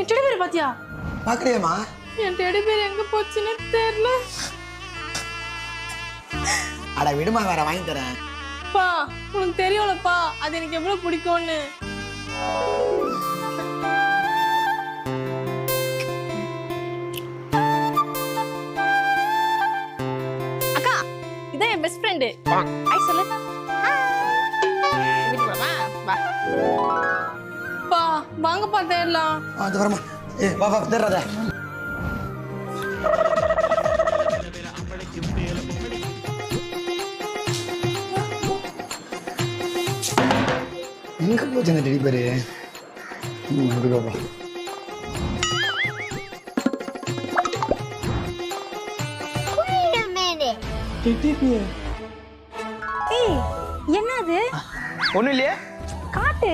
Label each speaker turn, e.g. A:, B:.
A: என் teddy bear பாத்தியா?
B: பாக்குறியம்மா?
A: என் teddy bear எங்க போச்சுன்னு தெரியல.
B: அட விடுமா, வேற வாங்கி தரேன்.
A: பா, உனக்கு தெரியும்லப்பா அது எனக்கு எவ்வளவு பிடிக்கும்னு. அக்கா, இதான் என் பெஸ்ட் ஃப்ரெண்டு. ஹாய் சொல்லு. வா. பா, வாங்கப்பா தேடலாம்.
B: அது வரமா. வா வா தேடுறத. எங்க போச்சு அந்த டெடி பேரு? பாப்பா.
A: ஏய், என்னது?
B: ஒண்ணும் இல்லையே.
A: காட்டு.